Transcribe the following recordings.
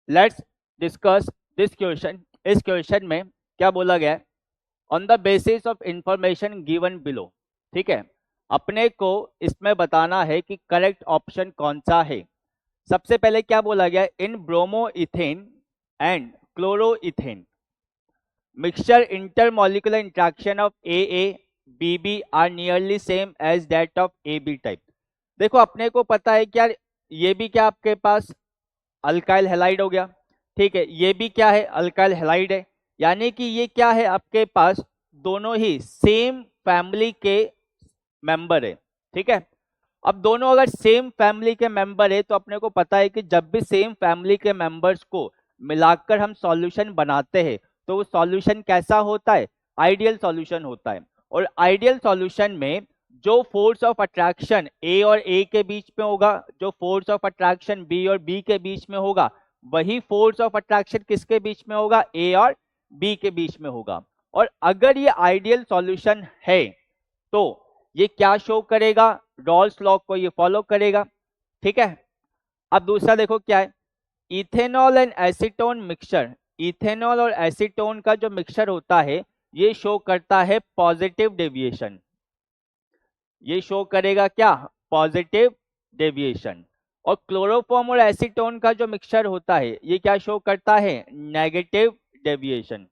Let's discuss this question. इस question में क्या बोला गया है, on the basis of information given below. ठीक है, अपने को इसमें बताना है कि करेक्ट ऑप्शन कौन सा है। सबसे पहले क्या बोला गया है, in bromoethane and chloroethane mixture intermolecular interaction of AA BB are nearly same as that of AB type. देखो अपने को पता है क्या, ये भी क्या आपके पास अल्काइल हैलाइड हो गया, ठीक है, ये भी क्या है अल्काइल हैलाइड है, यानी कि ये क्या है आपके पास दोनों ही सेम फैमिली के मेंबर है। ठीक है, अब दोनों अगर सेम फैमिली के मेंबर है तो अपने को पता है कि जब भी सेम फैमिली के मेंबर्स को मिलाकर हम सॉल्यूशन बनाते हैं तो वो सॉल्यूशन कैसा होता है, आइडियल सॉल्यूशन होता है। और आइडियल सॉल्यूशन में जो फोर्स ऑफ अट्रैक्शन ए और ए के बीच में होगा, जो फोर्स ऑफ अट्रैक्शन बी और बी के बीच में होगा, वही फोर्स ऑफ अट्रैक्शन किसके बीच में होगा, ए और बी के बीच में होगा। और अगर ये आइडियल सॉल्यूशन है तो ये क्या शो करेगा, रॉल्स लॉ को ये फॉलो करेगा। ठीक है, अब दूसरा देखो क्या है, ethanol and acetone mixture. Ethanol और एसीटोन का जो मिक्सचर होता है ये शो करता है पॉजिटिव डेविएशन। ये शो करेगा क्या, पॉजिटिव डेविएशन। और क्लोरोफॉर्म और एसीटोन का जो मिक्सचर होता है ये क्या शो करता है, नेगेटिव डेविएशन।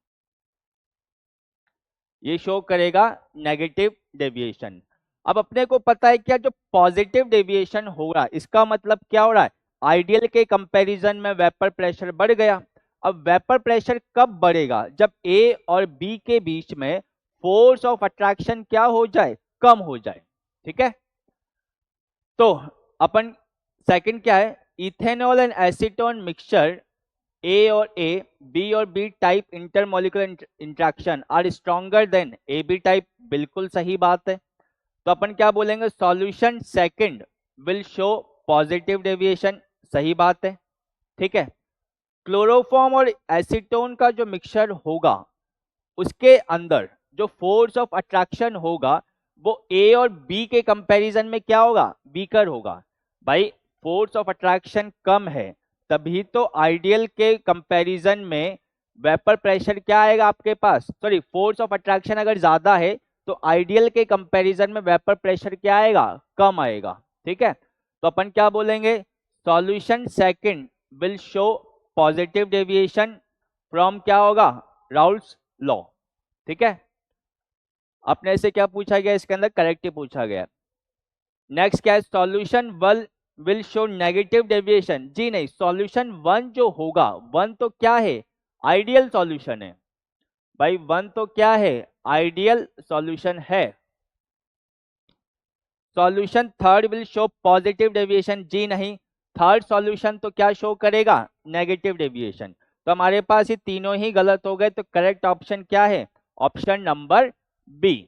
ये शो करेगा नेगेटिव डेविएशन। अब अपने को पता है क्या, जो पॉजिटिव डेविएशन हो रहा है इसका मतलब क्या हो रहा है, आइडियल के कंपैरिजन में वेपर प्रेशर बढ़ गया। अब वेपर प्रेशर कब बढ़ेगा, जब ए और बी के बीच में फोर्स ऑफ अट्रैक्शन क्या हो जाए, कम हो जाए। ठीक है, तो अपन सेकंड क्या है, ethanol and acetone mixture A और ए, बी और B type intermolecular interaction are stronger than A B type. बिल्कुल सही बात है, तो अपन क्या बोलेंगे, solution second will show positive deviation. सही बात है। ठीक है, क्लोरोफॉर्म और एसीटोन का जो मिक्सचर होगा उसके अंदर जो फोर्स ऑफ अट्रैक्शन होगा वो ए और बी के कंपैरिजन में क्या होगा, वीकर होगा। भाई फोर्स ऑफ अट्रैक्शन कम है तभी तो आइडियल के कंपैरिजन में वेपर प्रेशर क्या आएगा आपके पास, सॉरी फोर्स ऑफ अट्रैक्शन अगर ज्यादा है तो आइडियल के कंपैरिजन में वेपर प्रेशर क्या आएगा, कम आएगा। ठीक है, तो अपन क्या बोलेंगे, solution second will show positive deviation from क्या होगा, राउल्स लॉ। ठीक है, अपने से क्या पूछा गया, इसके अंदर करेक्टिव पूछा गया। नेक्स्ट क्या है, solution will show negative deviation. जी नहीं, सॉल्यूशन वन जो होगा, वन तो क्या है, आइडियल सॉल्यूशन है। भाई वन तो क्या है, आइडियल सॉल्यूशन है। Solution third will show positive deviation. जी नहीं, थर्ड सॉल्यूशन तो क्या शो करेगा, नेगेटिव डेविएशन। तो हमारे पास ये तीनों ही गलत हो गए, तो करेक्ट ऑप्शन क्या है, ऑप्शन नंबर बी।